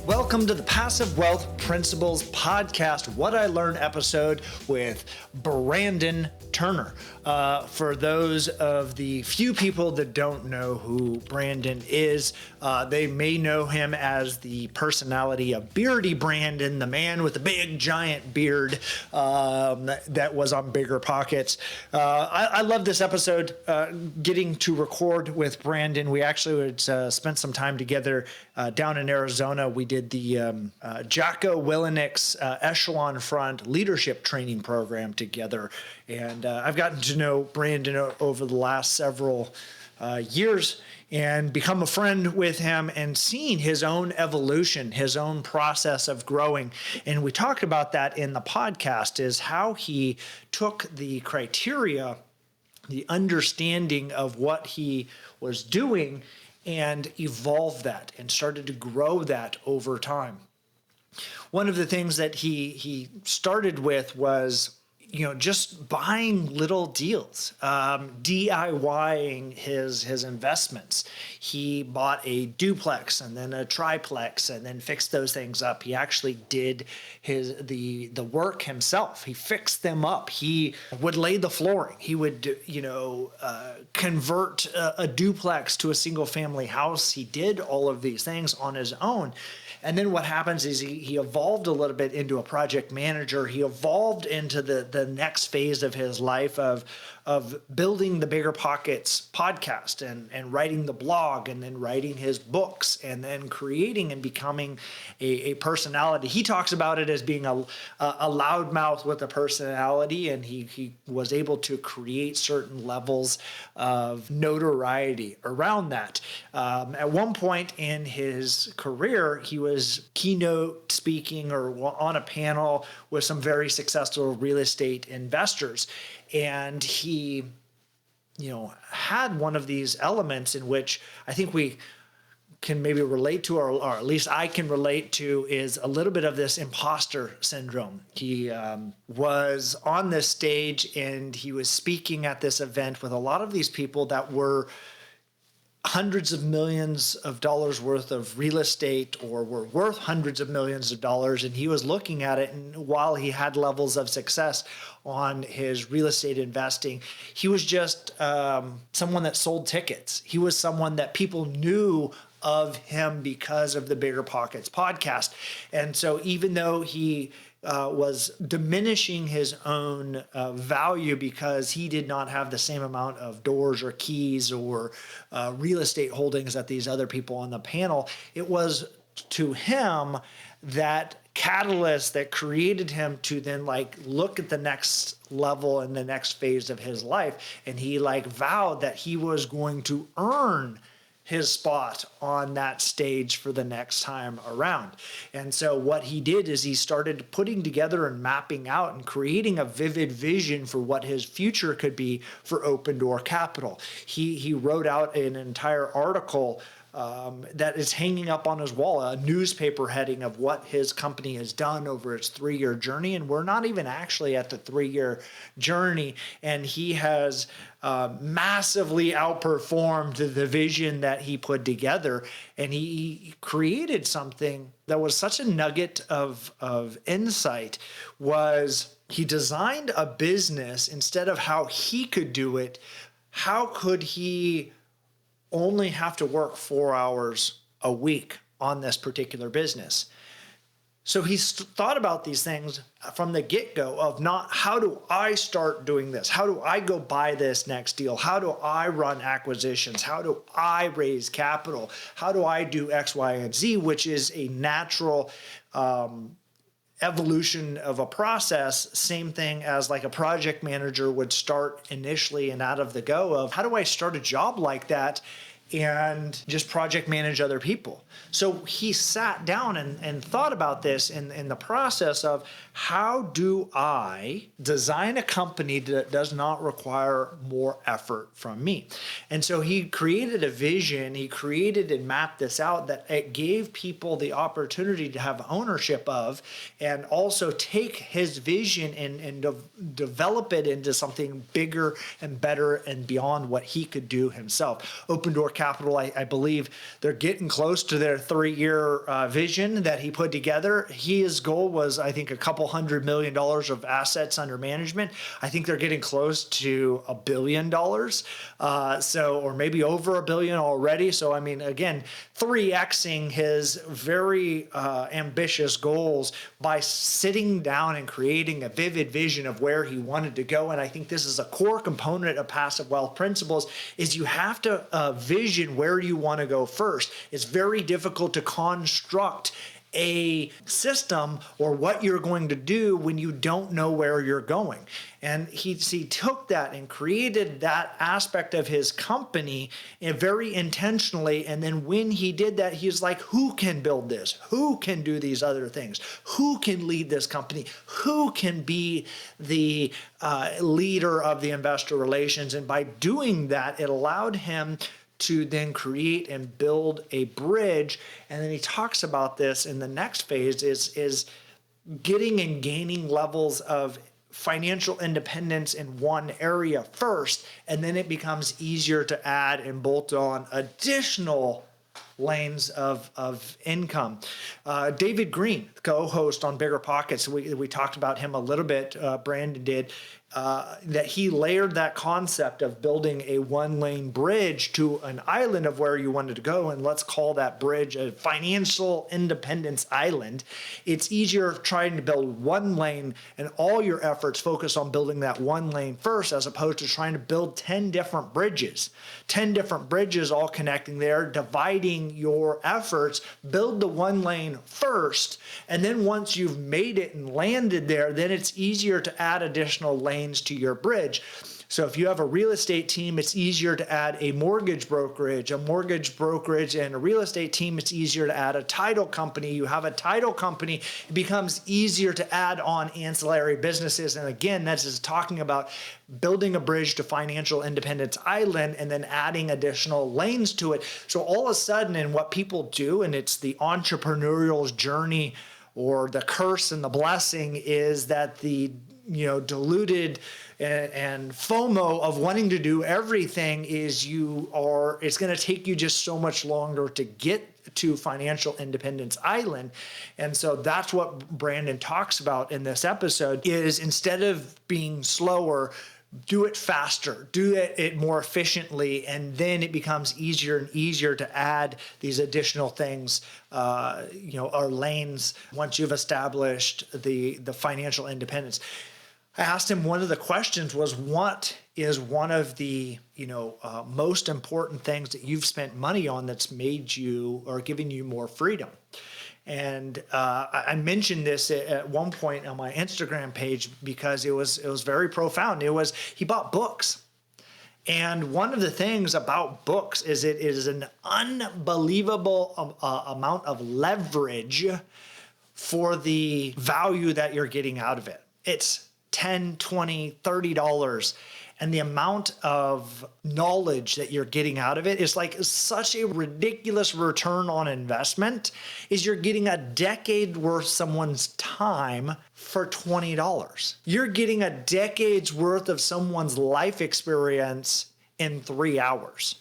Welcome to the Passive Wealth Principles Podcast, What I Learned episode with Brandon Turner. For those of the few people that don't know who Brandon is, they may know him as the personality of Beardy Brandon, the man with the big giant beard that was on BiggerPockets. I love this episode, getting to record with Brandon. We actually would spent some time together down in Arizona. We did the Jocko Willenick's Echelon Front leadership training program together. And I've gotten to know Brandon over the last several years and become a friend with him and seeing his own evolution, his own process of growing. And we talked about that in the podcast, is how he took the criteria, the understanding of what he was doing, and evolved that and started to grow that over time. One of the things that he started with was, just buying little deals, DIYing his investments. He bought a duplex and then a triplex and then fixed those things up. He actually did the work himself. He fixed them up. He would lay the flooring. He would, convert a duplex to a single family house. He did all of these things on his own. And then what happens is he evolved a little bit into a project manager. He evolved into the next phase of his life of building the BiggerPockets podcast and writing the blog and then writing his books and then creating and becoming a personality. He talks about it as being a loudmouth with a personality, and he was able to create certain levels of notoriety around that. At one point in his career, he was keynote speaking or on a panel with some very successful real estate investors. And he, had one of these elements in which I think we can maybe relate to, or at least I can relate to, is a little bit of this imposter syndrome. He was on this stage and he was speaking at this event with a lot of these people that were hundreds of millions of dollars worth of real estate or were worth hundreds of millions of dollars. And he was looking at it, and while he had levels of success on his real estate investing, he was just someone that sold tickets. He was someone that people knew of him because of the BiggerPockets podcast. And so even though he was diminishing his own value because he did not have the same amount of doors or keys or real estate holdings that these other people on the panel, it was to him that catalyst that created him to then look at the next level and the next phase of his life. And he vowed that he was going to earn his spot on that stage for the next time around. And so what he did is he started putting together and mapping out and creating a vivid vision for what his future could be for Open Door Capital. He wrote out an entire article that is hanging up on his wall, a newspaper heading of what his company has done over its 3-year journey. And we're not even actually at the 3-year journey. And he has massively outperformed the vision that he put together. And he created something that was such a nugget of insight. Was he designed a business, instead of how he could do it, how could he only have to work 4 hours a week on this particular business? So he's thought about these things from the get-go of not, how do I start doing this? How do I go buy this next deal? How do I run acquisitions? How do I raise capital? How do I do X, Y, and Z, which is a natural evolution of a process. Same thing as a project manager would start initially and out of the go of, how do I start a job like that and just project manage other people. So he sat down and thought about this in the process of, how do I design a company that does not require more effort from me? And so he created a vision, he created and mapped this out that it gave people the opportunity to have ownership of, and also take his vision and develop it into something bigger and better and beyond what he could do himself. Open Door Capital, I believe they're getting close to their 3-year vision that he put together. His goal was, I think, a couple $100 million of assets under management. I think they're getting close to $1 billion. Or maybe over $1 billion already. So, I mean, again, 3Xing his very ambitious goals by sitting down and creating a vivid vision of where he wanted to go. And I think this is a core component of passive wealth principles, is you have to vision where you want to go first. It's very difficult to construct a system or what you're going to do when you don't know where you're going. And he took that and created that aspect of his company very intentionally. And then when he did that, he's like, who can build this? Who can do these other things? Who can lead this company? Who can be the leader of the investor relations? And by doing that, it allowed him to then create and build a bridge. And then he talks about this in the next phase is getting and gaining levels of financial independence in one area first, and then it becomes easier to add and bolt on additional lanes of income. David Green, co-host on BiggerPockets, we talked about him a little bit, Brandon did, that he layered that concept of building a one-lane bridge to an island of where you wanted to go, and let's call that bridge a financial independence island. It's easier trying to build one lane and all your efforts focus on building that one lane first, as opposed to trying to build 10 different bridges. 10 different bridges all connecting there, dividing your efforts. Build the one lane first, and then once you've made it and landed there, then it's easier to add additional lanes to your bridge. So if you have a real estate team, it's easier to add a mortgage brokerage and a real estate team. It's easier to add a title company. You have a title company, it becomes easier to add on ancillary businesses. And again, that's just talking about building a bridge to financial independence island and then adding additional lanes to it. So all of a sudden, and what people do, and it's the entrepreneurial's journey or the curse and the blessing, is that the diluted and FOMO of wanting to do everything is it's going to take you just so much longer to get to financial independence island. And so that's what Brandon talks about in this episode, is instead of being slower, do it faster, do it more efficiently, and then it becomes easier and easier to add these additional things, or lanes once you've established the financial independence. I asked him, one of the questions was, what is one of the most important things that you've spent money on that's made you or given you more freedom? And I mentioned this at one point on my Instagram page because it was very profound. He bought books. And one of the things about books is it is an unbelievable amount of leverage for the value that you're getting out of it. It's $10, $20, $30. And the amount of knowledge that you're getting out of it is like such a ridiculous return on investment, is you're getting a decade worth someone's time for $20. You're getting a decade's worth of someone's life experience in 3 hours.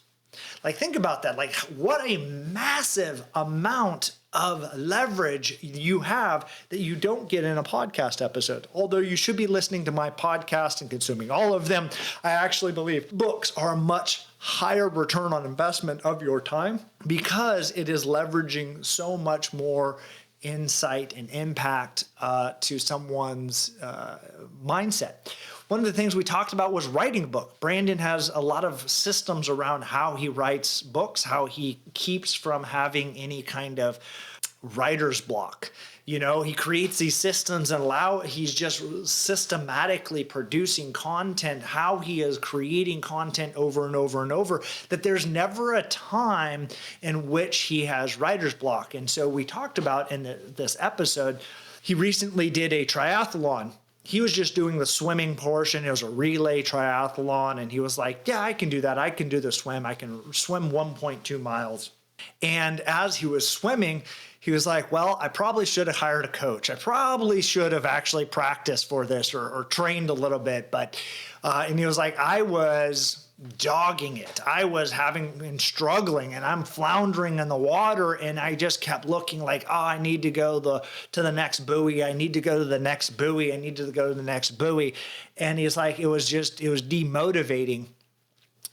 Like, think about that. Like, what a massive amount of leverage you have that you don't get in a podcast episode. Although you should be listening to my podcast and consuming all of them, I actually believe books are a much higher return on investment of your time because it is leveraging so much more insight and impact to someone's mindset. One of the things we talked about was writing a book. Brandon has a lot of systems around how he writes books, how he keeps from having any kind of writer's block. He creates these systems and he's just systematically producing content, how he is creating content over and over and over, that there's never a time in which he has writer's block. And so we talked about in this episode, he recently did a triathlon. He was just doing the swimming portion. It was a relay triathlon. And he was like, yeah, I can do that. I can do the swim. I can swim 1.2 miles. And as he was swimming, he was like, well, I probably should have hired a coach. I probably should have actually practiced for this or trained a little bit. And he was like, I was dogging it. I was struggling and I'm floundering in the water. And I just kept looking like, oh, I need to go to the next buoy. I need to go to the next buoy. I need to go to the next buoy. And he's like, it was demotivating.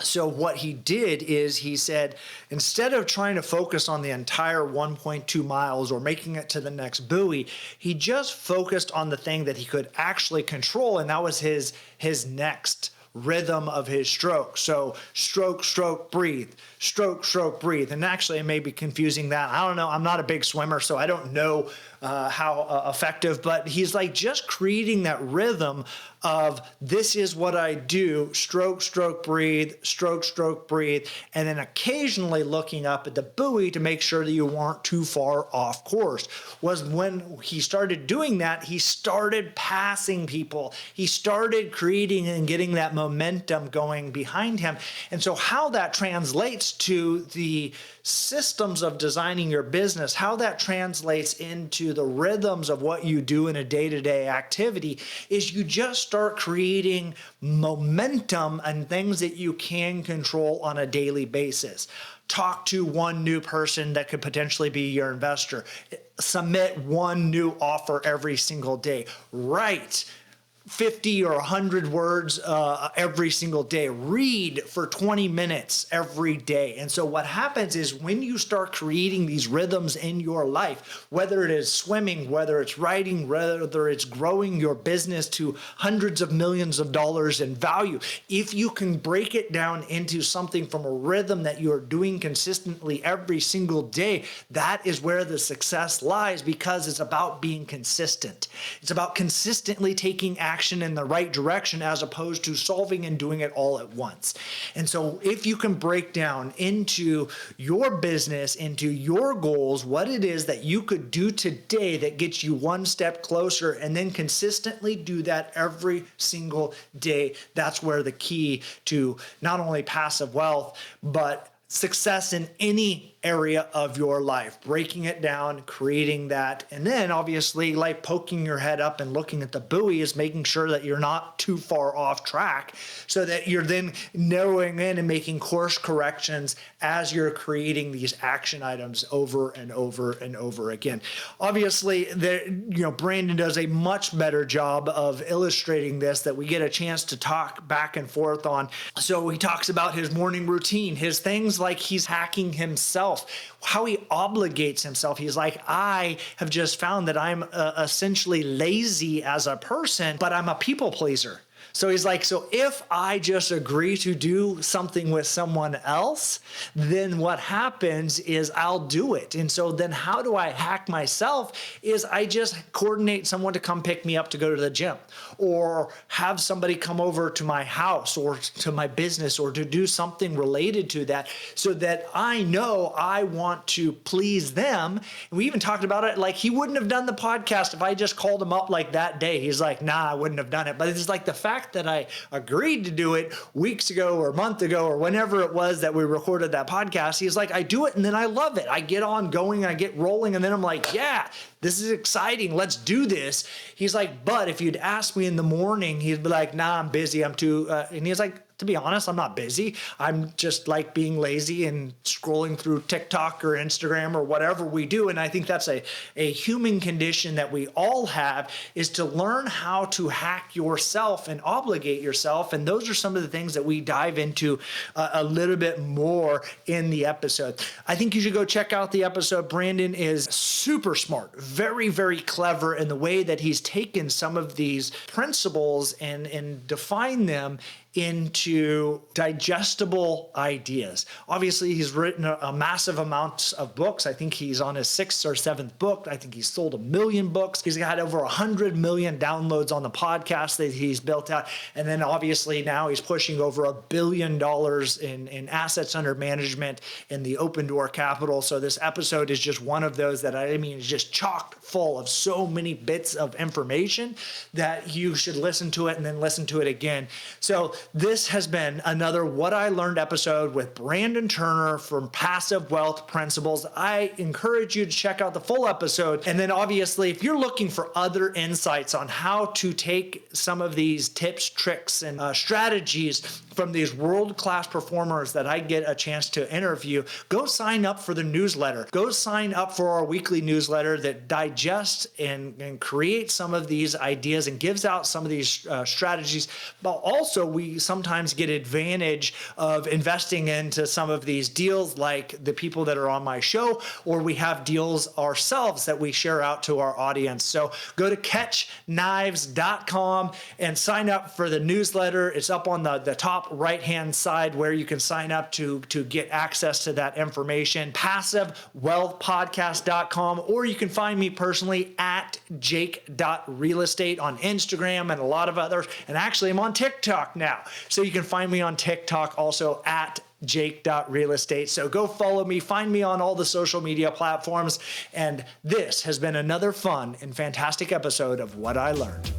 So what he did is he said, instead of trying to focus on the entire 1.2 miles or making it to the next buoy, he just focused on the thing that he could actually control. And that was his next rhythm of his stroke. So stroke, stroke, breathe, stroke, stroke, breathe. And actually it may be confusing that. I don't know. I'm not a big swimmer, so I don't know how effective, but he's like just creating that rhythm of this is what I do, stroke, stroke, breathe, stroke, stroke, breathe, and then occasionally looking up at the buoy to make sure that you weren't too far off course. Was when he started doing that, he started passing people. He started creating and getting that momentum going behind him. And so how that translates to the systems of designing your business, how that translates into the rhythms of what you do in a day-to-day activity is you just start creating momentum and things that you can control on a daily basis. Talk to one new person that could potentially be your investor. Submit one new offer every single day. Write 50 or 100 words every single day. Read for 20 minutes every day. And so what happens is when you start creating these rhythms in your life, whether it is swimming, whether it's writing, whether it's growing your business to hundreds of millions of dollars in value, if you can break it down into something from a rhythm that you're doing consistently every single day, that is where the success lies, because it's about being consistent. It's about consistently taking action in the right direction as opposed to solving and doing it all at once. And so if you can break down into your business, into your goals, what it is that you could do today that gets you one step closer, and then consistently do that every single day, that's where the key to not only passive wealth, but success in any area of your life, breaking it down, creating that. And then obviously like poking your head up and looking at the buoy is making sure that you're not too far off track, so that you're then narrowing in and making course corrections as you're creating these action items over and over and over again. Obviously, Brandon does a much better job of illustrating this, that we get a chance to talk back and forth on. So he talks about his morning routine, his things like he's hacking himself, how he obligates himself. He's like, I have just found that I'm essentially lazy as a person, but I'm a people pleaser. So he's like, so if I just agree to do something with someone else, then what happens is I'll do it. And so then how do I hack myself is I just coordinate someone to come pick me up to go to the gym, or have somebody come over to my house or to my business, or to do something related to that, so that I know I want to please them. And we even talked about it, like he wouldn't have done the podcast if I just called him up like that day. He's like, nah, I wouldn't have done it. But it's like the fact that I agreed to do it weeks ago or a month ago or whenever it was that we recorded that podcast, he's like, I do it and then I love it. I get on going, I get rolling, and then I'm like, yeah, this is exciting. Let's do this. He's like, but if you'd ask me in the morning, he'd be like, nah, I'm busy. I'm too, and he's like, to be honest, I'm not busy. I'm just like being lazy and scrolling through TikTok or Instagram or whatever we do. And I think that's a human condition that we all have, is to learn how to hack yourself and obligate yourself. And those are some of the things that we dive into a little bit more in the episode. I think you should go check out the episode. Brandon is super smart, very, very clever in the way that he's taken some of these principles and defined them into digestible ideas. Obviously, he's written a massive amount of books. I think he's on his 6th or 7th book. I think he's sold 1 million books. He's got over 100 million downloads on the podcast that he's built out. And then obviously now he's pushing over $1 billion in assets under management in the Open Door Capital. So this episode is just one of those that is just chock full of so many bits of information that you should listen to it and then listen to it again. So this has been another What I Learned episode with Brandon Turner from Passive Wealth Principles. I encourage you to check out the full episode. And then obviously, if you're looking for other insights on how to take some of these tips, tricks, and strategies from these world-class performers that I get a chance to interview, go sign up for the newsletter. Go sign up for our weekly newsletter that digests and creates some of these ideas and gives out some of these strategies. But also, we sometimes get advantage of investing into some of these deals like the people that are on my show, or we have deals ourselves that we share out to our audience. So go to catchknives.com and sign up for the newsletter. It's up on the top right-hand side where you can sign up to get access to that information. PassiveWealthPodcast.com, or you can find me personally at jake.realestate on Instagram and a lot of others. And actually, I'm on TikTok now. So you can find me on TikTok also at jake.realestate. So go follow me, find me on all the social media platforms. And this has been another fun and fantastic episode of What I Learned.